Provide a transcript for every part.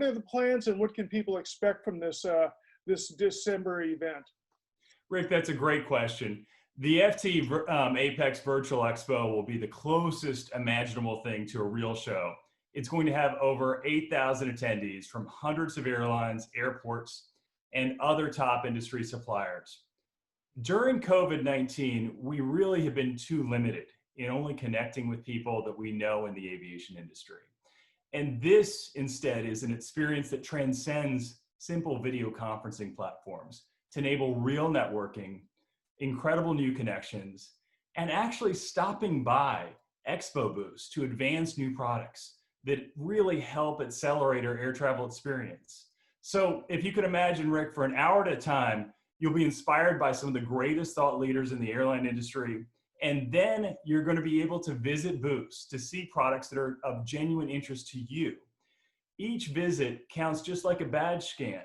what are the plans and what can people expect from this this December event? Rick, that's a great question. The FTE APEX Virtual Expo will be the closest imaginable thing to a real show. It's going to have over 8,000 attendees from hundreds of airlines, airports, and other top industry suppliers. During COVID-19, we really have been too limited in only connecting with people that we know in the aviation industry. And this instead is an experience that transcends simple video conferencing platforms to enable real networking, incredible new connections, and actually stopping by expo booths to advance new products that really help accelerate our air travel experience. So if you can imagine, Rick, for an hour at a time, you'll be inspired by some of the greatest thought leaders in the airline industry, and then you're going to be able to visit booths to see products that are of genuine interest to you. Each visit counts just like a badge scan,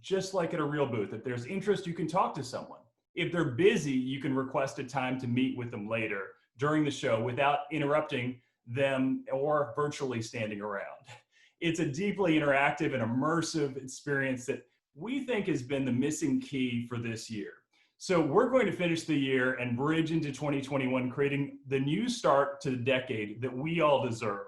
just like at a real booth. If there's interest, you can talk to someone. If they're busy, you can request a time to meet with them later during the show without interrupting them or virtually standing around. It's a deeply interactive and immersive experience that we think has been the missing key for this year. So we're going to finish the year and bridge into 2021, creating the new start to the decade that we all deserve.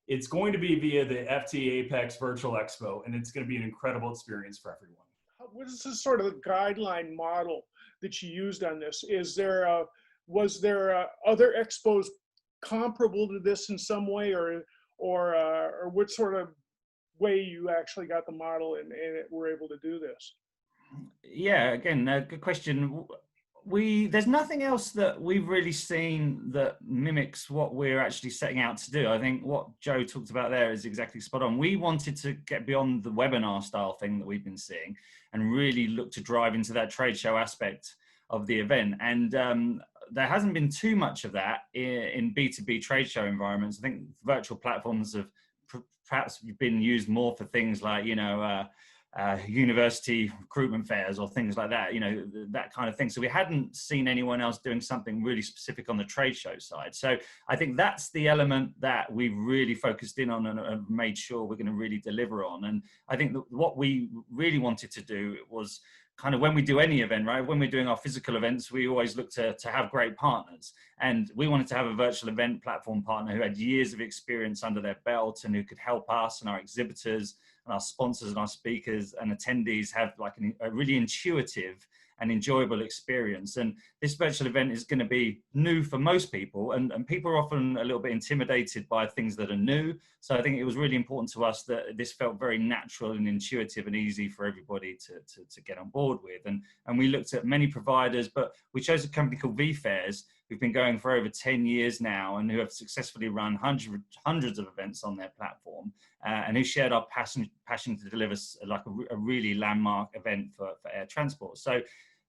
It's going to be via the FTE APEX Virtual Expo, and it's going to be an incredible experience for everyone. What is the sort of the guideline model that you used on this? Is there was there other expos comparable to this in some way, or what sort of way you actually got the model and were able to do this? Yeah, again, good question. There's nothing else that we've really seen that mimics what we're actually setting out to do. I think what Joe talked about there is exactly spot on. We wanted to get beyond the webinar style thing that we've been seeing and really look to drive into that trade show aspect of the event. And there hasn't been too much of that in B2B trade show environments. I think virtual platforms have perhaps been used more for things like, university recruitment fairs or things like that, that kind of thing. So we hadn't seen anyone else doing something really specific on the trade show side. So I think that's the element that we've really focused in on and made sure we're going to really deliver on. And I think that what we really wanted to do was kind of when we do any event, right? When we're doing our physical events, we always look to have great partners. And we wanted to have a virtual event platform partner who had years of experience under their belt and who could help us and our exhibitors and our sponsors and our speakers and attendees have like a really intuitive and enjoyable experience. And this virtual event is going to be new for most people, and people are often a little bit intimidated by things that are new. So I think it was really important to us that this felt very natural and intuitive and easy for everybody to get on board with. And we looked at many providers, but we chose a company called VFairs, who've been going for over 10 years now and who have successfully run hundreds of events on their platform, and who shared our passion to deliver like a really landmark event for air transport. So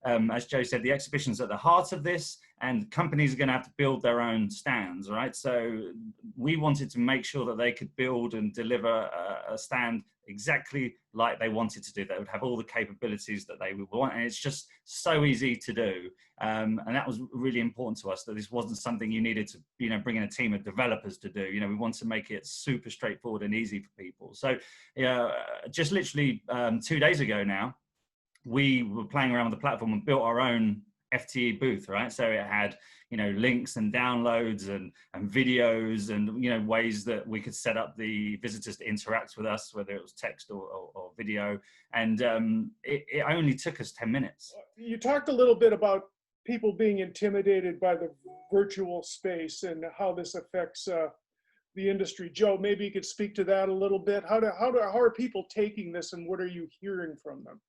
as Joe said, the exhibition's at the heart of this, and companies are going to have to build their own stands, right? So we wanted to make sure that they could build and deliver a stand exactly like they wanted to do. They would have all the capabilities that they would want, and it's just so easy to do. And that was really important to us, that this wasn't something you needed to, bring in a team of developers to do. We want to make it super straightforward and easy for people. So just literally 2 days ago now, we were playing around with the platform and built our own FTE booth, right? So it had, links and downloads and videos and, ways that we could set up the visitors to interact with us, whether it was text or video. And it only took us 10 minutes. You talked a little bit about people being intimidated by the virtual space and how this affects the industry. Joe, maybe you could speak to that a little bit. How are people taking this, and what are you hearing from them?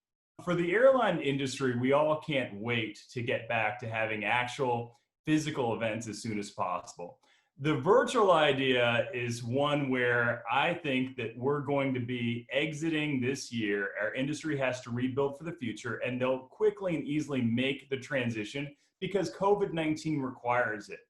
For the airline industry, we all can't wait to get back to having actual physical events as soon as possible. The virtual idea is one where I think that we're going to be exiting this year. Our industry has to rebuild for the future, and they'll quickly and easily make the transition because COVID-19 requires it.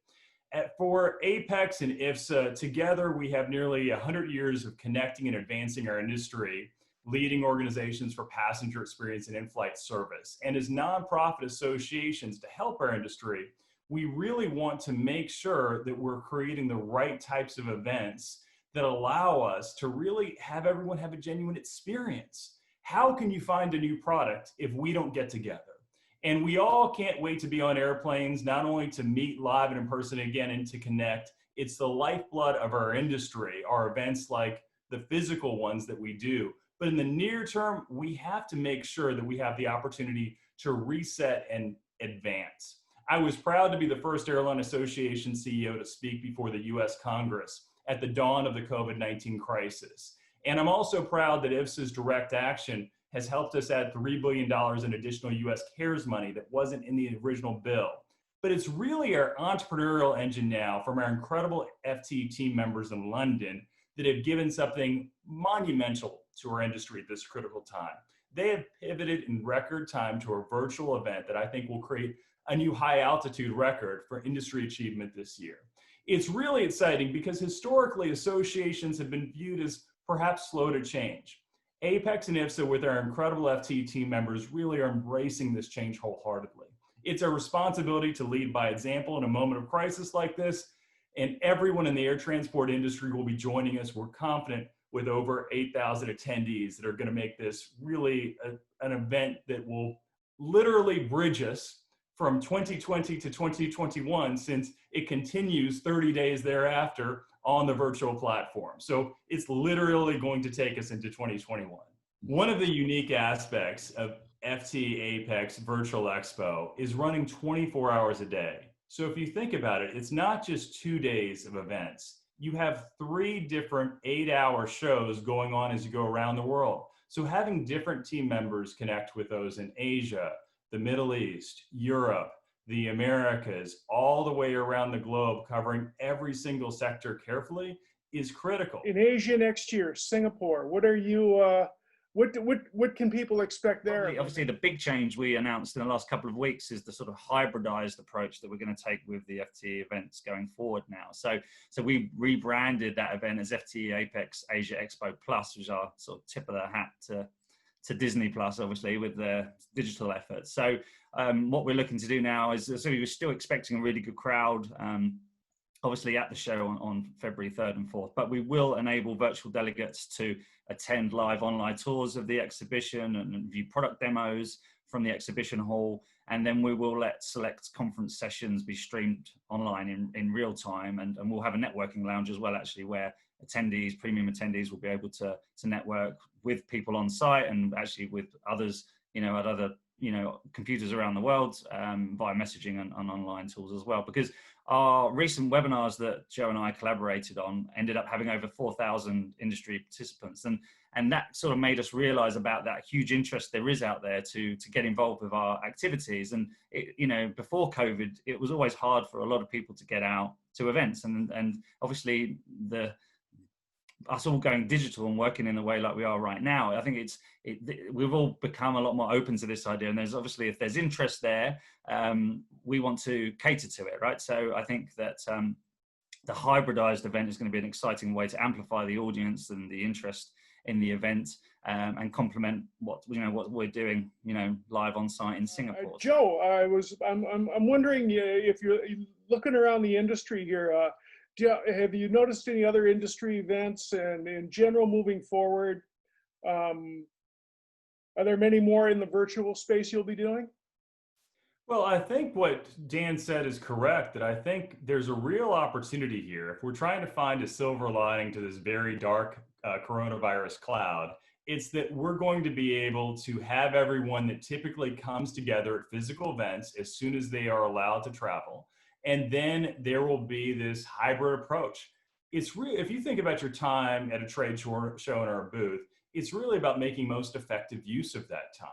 For APEX and IFSA, together we have nearly 100 years of connecting and advancing our industry, leading organizations for passenger experience and in-flight service. And as nonprofit associations to help our industry, we really want to make sure that we're creating the right types of events that allow us to really have everyone have a genuine experience. How can you find a new product if we don't get together? And we all can't wait to be on airplanes, not only to meet live and in person again and to connect. It's the lifeblood of our industry, our events like the physical ones that we do. But in the near term, we have to make sure that we have the opportunity to reset and advance. I was proud to be the first Airline Association CEO to speak before the US Congress at the dawn of the COVID-19 crisis. And I'm also proud that IFSA's direct action has helped us add $3 billion in additional US CARES money that wasn't in the original bill. But it's really our entrepreneurial engine now from our incredible FTE team members in London that have given something monumental to our industry at this critical time. They have pivoted in record time to a virtual event that I think will create a new high altitude record for industry achievement this year. It's really exciting because historically associations have been viewed as perhaps slow to change. APEX and IFSA with our incredible FTE team members really are embracing this change wholeheartedly. It's our responsibility to lead by example in a moment of crisis like this, and everyone in the air transport industry will be joining us. We're confident with over 8,000 attendees that are going to make this really an event that will literally bridge us from 2020 to 2021, since it continues 30 days thereafter on the virtual platform. So it's literally going to take us into 2021. One of the unique aspects of FTE APEX Virtual Expo is running 24 hours a day. So if you think about it, it's not just 2 days of events. You have 3 different 8-hour shows going on as you go around the world. So having different team members connect with those in Asia, the Middle East, Europe, the Americas, all the way around the globe, covering every single sector carefully is critical. In Asia next year, Singapore, what are you, what can people expect there? Obviously, the big change we announced in the last couple of weeks is the sort of hybridized approach that we're going to take with the FTE events going forward now. So we rebranded that event as FTE APEX Asia Expo Plus, which is our sort of tip of the hat to Disney Plus, obviously, with their digital efforts. So what we're looking to do now is, so we're still expecting a really good crowd, obviously at the show on February 3rd and 4th, but we will enable virtual delegates to attend live online tours of the exhibition and view product demos from the exhibition hall. And then we will let select conference sessions be streamed online in real time. And we'll have a networking lounge as well, actually, where attendees, premium attendees, will be able to network with people on site and actually with others, at other, computers around the world via messaging and online tools as well. Because our recent webinars that Joe and I collaborated on ended up having over 4,000 industry participants. And that sort of made us realize about that huge interest there is out there to get involved with our activities. And, before COVID, it was always hard for a lot of people to get out to events. And obviously us all going digital and working in the way like we are right now, I think we've all become a lot more open to this idea. And there's obviously, if there's interest there, we want to cater to it, right? So I think that the hybridized event is going to be an exciting way to amplify the audience and the interest in the event, and complement what we're doing, live on site in Singapore. Joe, I'm wondering if you're looking around the industry here. Have you noticed any other industry events, and in general moving forward, are there many more in the virtual space you'll be doing? Well, I think what Dan said is correct, that I think there's a real opportunity here. If we're trying to find a silver lining to this very dark coronavirus cloud, it's that we're going to be able to have everyone that typically comes together at physical events as soon as they are allowed to travel. And then there will be this hybrid approach. It's really, if you think about your time at a trade show in our booth, it's really about making most effective use of that time.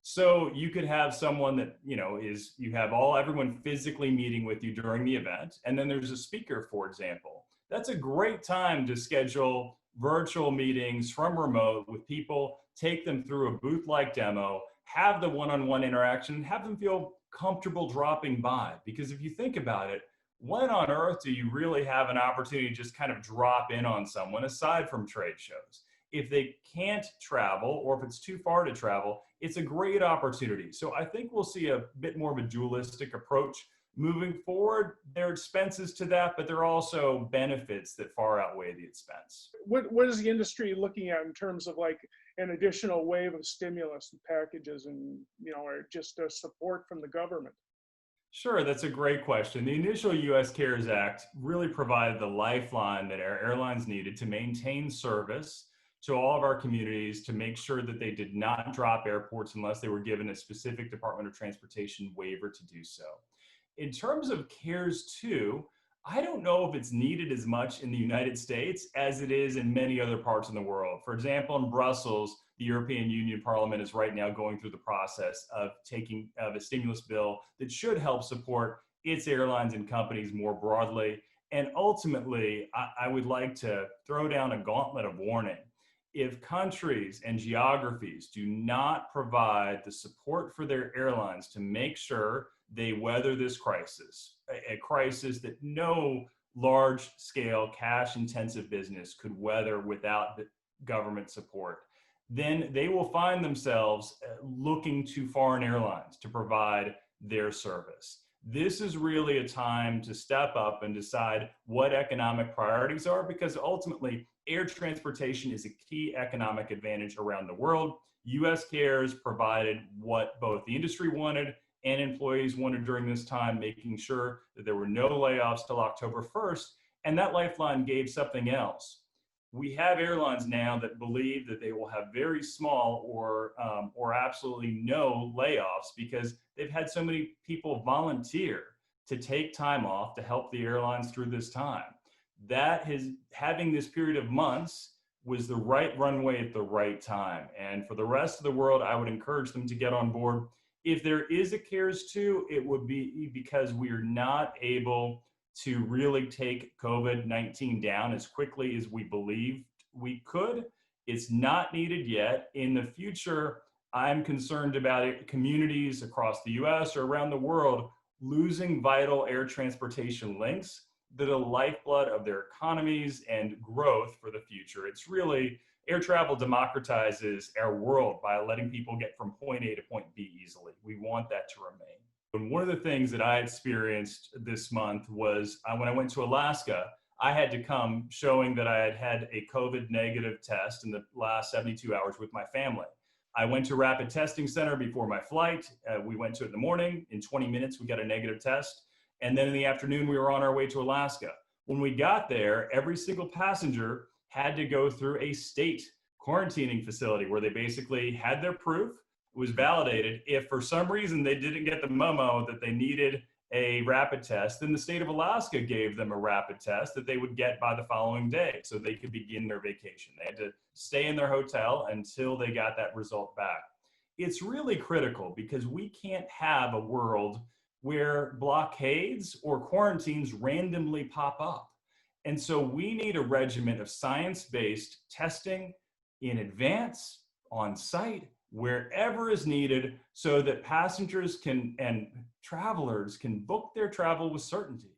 So you could have someone that, you have everyone physically meeting with you during the event. And then there's a speaker, for example. That's a great time to schedule virtual meetings from remote with people, take them through a booth-like demo, have the one-on-one interaction, have them feel comfortable dropping by. Because if you think about it, when on earth do you really have an opportunity to just kind of drop in on someone aside from trade shows? If they can't travel, or if it's too far to travel, it's a great opportunity. So I think we'll see a bit more of a dualistic approach Moving forward, there are expenses to that, but there are also benefits that far outweigh the expense. What is the industry looking at in terms of like an additional wave of stimulus and packages and, or just support from the government? Sure, that's a great question. The initial U.S. CARES Act really provided the lifeline that our airlines needed to maintain service to all of our communities, to make sure that they did not drop airports unless they were given a specific Department of Transportation waiver to do so. In terms of CARES 2, I don't know if it's needed as much in the United States as it is in many other parts of the world. For example, in Brussels, the European Union Parliament is right now going through the process of taking a stimulus bill that should help support its airlines and companies more broadly. And ultimately, I would like to throw down a gauntlet of warning. If countries and geographies do not provide the support for their airlines to make sure they weather this crisis, a crisis that no large-scale cash-intensive business could weather without government support, then they will find themselves looking to foreign airlines to provide their service. This is really a time to step up and decide what economic priorities are, because ultimately air transportation is a key economic advantage around the world. US CARES provided what both the industry wanted and employees wanted during this time, making sure that there were no layoffs till October 1st, and that lifeline gave something else. We have airlines now that believe that they will have very small or absolutely no layoffs because they've had so many people volunteer to take time off to help the airlines through this time. Having this period of months was the right runway at the right time. And for the rest of the world, I would encourage them to get on board. If there is a CARES 2, it would be because we are not able to really take COVID-19 down as quickly as we believed we could. It's not needed yet. In the future, I'm concerned about it, communities across the US or around the world losing vital air transportation links that are the lifeblood of their economies and growth for the future. It's really, air travel democratizes our world by letting people get from point A to point B easily. We want that to remain. And one of the things that I experienced this month was when I went to Alaska, I had to come showing that I had had a COVID negative test in the last 72 hours with my family. I went to a rapid testing center before my flight. We went to it in the morning. In 20 minutes, we got a negative test. And then in the afternoon, we were on our way to Alaska. When we got there, every single passenger had to go through a state quarantining facility where they basically had their proof. It was validated. If for some reason they didn't get the memo that they needed a rapid test, then the state of Alaska gave them a rapid test that they would get by the following day so they could begin their vacation. They had to stay in their hotel until they got that result back. It's really critical because we can't have a world where blockades or quarantines randomly pop up. And so we need a regimen of science-based testing in advance, on site, wherever is needed, so that passengers and travelers can book their travel with certainty.